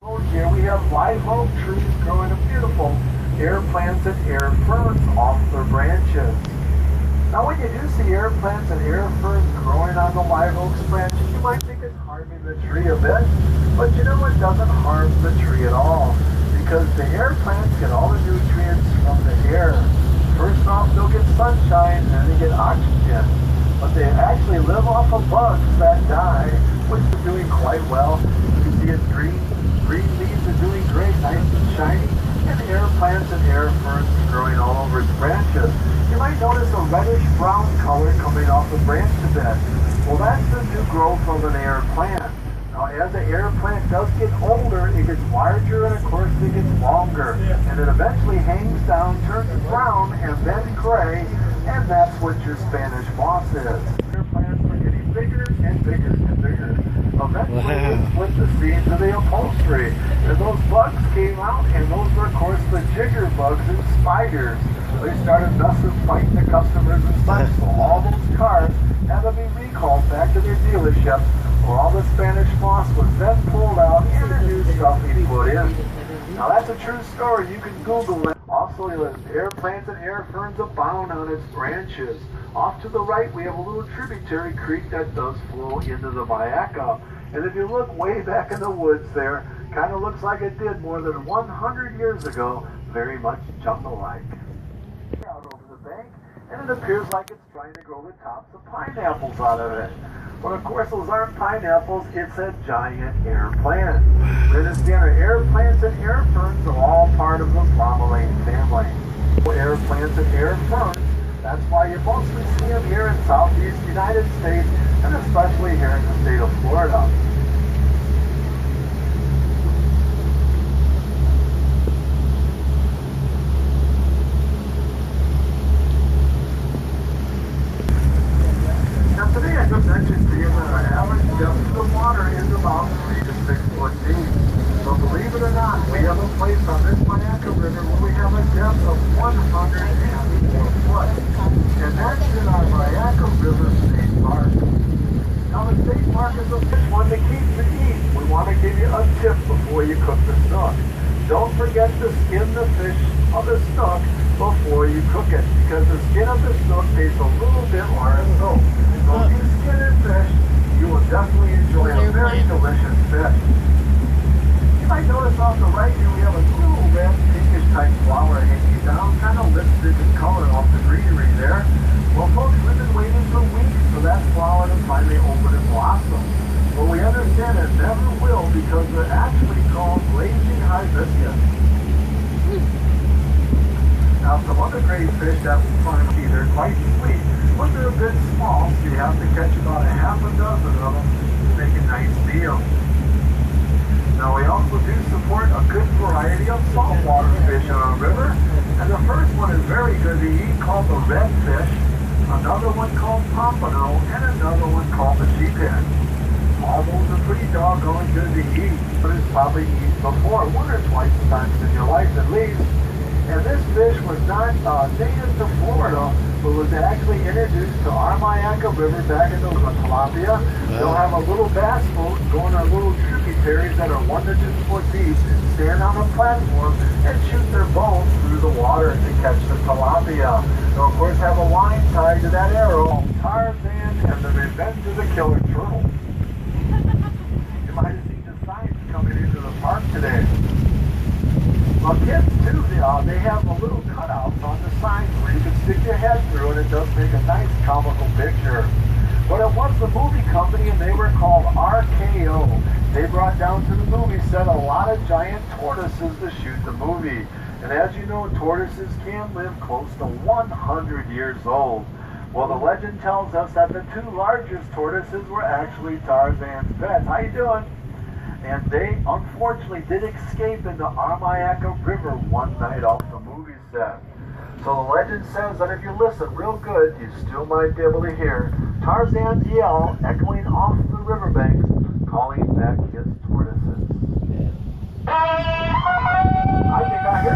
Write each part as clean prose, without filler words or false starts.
Here we have live oak trees growing beautiful air plants and air ferns off their branches. Now when you do see air plants and air ferns growing on the live oak's branches, you might think it's harming the tree a bit, but you know it doesn't harm the tree at all, because the air plants get all the nutrients from the air. First off, they'll get sunshine, and then they get oxygen. But they actually live off of bugs that die, which is doing quite well. You can see it's green. Green leaves are doing great, nice and shiny, and air plants and air ferns growing all over its branches. You might notice a reddish-brown color coming off the branch a bit. Well, that's the new growth of an air plant. Now, as the air plant does get older, it gets larger, and of course, it gets longer. And it eventually hangs down, turns brown, and then gray, and that's what your Spanish moss is. Air plants are getting bigger and bigger and bigger. Eventually, they split the seams of the upholstery. And those bugs came out, and those were, of course, the jigger bugs and spiders. They started messing, fighting the customers and such, so all those cars had to be recalled back to their dealership, where all the Spanish moss was then pulled out and the new stuff we put in. Now, that's a true story. You can Google it. Also, air plants and air ferns abound on its branches. Off to the right, we have a little tributary creek that does flow into the Mayaca. And if you look way back in the woods there, kind of looks like it did more than 100 years ago, very much jungle-like. Out over the bank, and it appears like it's trying to grow the tops of pineapples out of it. But of course, those aren't pineapples, it's a giant air plant. We understand our air plants and air ferns are all part of the bromelain family. Air plants and air ferns, that's why you mostly see them here in southeast United States, and especially here in the state of Florida. Now today I just mentioned to you that our average depth of the water is about 3 to 6 foot deep. So believe it or not, we have a place on this Mayaca River where we have a depth of 104 foot. And that's in our Mayaca River State Park. Now the state park is a fish one to keep to eat. We want to give you a tip before you cook the snook. Don't forget to skin the fish of the snook before you cook it, because the skin of the snook tastes a little bit more as soap. So if you skin this fish, you will definitely enjoy a very delicious fish. You might notice off the right here we have a little red pinkish type flower hanging down, kind of lipstick in color off the greenery there. Well folks, we've been waiting for weeks for that flower to finally open and blossom. But we understand it never will, because they're actually called blazing hibiscus. Now some other great fish that we find here, they're quite sweet, but they're a bit small, so you have to catch about a half a dozen of them to make a nice meal. Now we also do support a good variety of saltwater fish on our river, and the first one is very good to eat, called the redfish, another one called pompano, and another one called the sheephead. All those are pretty doggone good to eat, but it's probably eaten before, 1 or twice times in your life at least. And this fish was not native to Florida, but was actually introduced to our Mayaca River back in the tilapia. They'll have a little bass boat going on little tributaries that are 1 to 2 foot deep, stand on a platform and shoot their bones through the water to catch the tilapia. They'll of course have a line tied to that arrow, Tarzan and the Revenge of the Killer Turtle. You might have seen the signs coming into the park today. Well, kids too, they have a little cutouts on the signs where you can stick your head through, and it does make a nice comical picture. But it was the movie company, and they were called RKO. They brought down to the movie set a lot of giant tortoises to shoot the movie. And as you know, tortoises can live close to 100 years old. Well, the legend tells us that the 2 largest tortoises were actually Tarzan's pets. How you doing? And they unfortunately did escape into our Mayaca River one night off the movie set. So the legend says that if you listen real good, you still might be able to hear Tarzan's yell echoing off the riverbanks, calling back his tortoises. I think I hear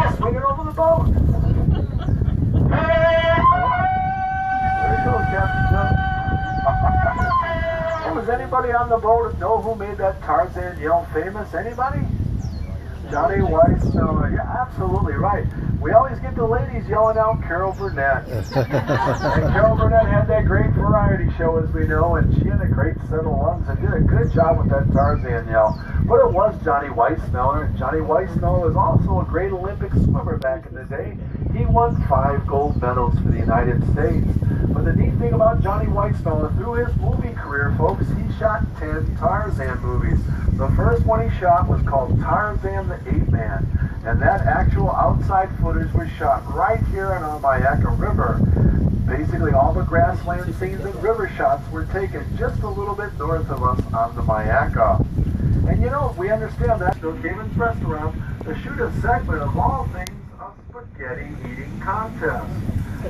him. Swinging over the boat. There he goes, Captain John. Was anybody Everybody on the boat know who made that Tarzan yell famous? Anybody? Johnny Weissmuller. Yeah, absolutely right. We always get the ladies yelling out Carol Burnett. And Carol Burnett had that great variety show, as we know, and she had a great set of lungs and did a good job with that Tarzan yell. But it was Johnny Weissmuller, and Johnny Weissmuller was also a great Olympic swimmer back in the day. He won 5 gold medals for the United States. But the neat thing about Johnny Weissmuller, through his movie career, folks, he shot 10 Tarzan movies. The first one he shot was called Tarzan the Ape Man, and that actual outside footage was shot right here on the Myakka River. Basically, all the grassland scenes and river shots were taken just a little bit north of us on the Myakka. And you know, we understand that Snook Haven's restaurant to shoot a segment of all things a spaghetti eating contest.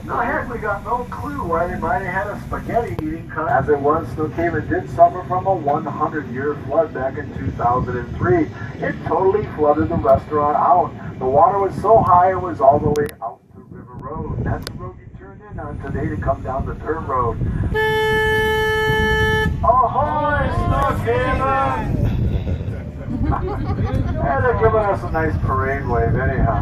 Now, heck, we got no clue why they might have had a spaghetti eating contest. As it was, Snook Haven did suffer from a 100-year flood back in 2003. It totally flooded the restaurant out. The water was so high it was all the way out to River Road. That's the road you turned in on today to come down the dirt road. Ahoy, Snook Haven! And they're giving us a nice parade wave anyhow.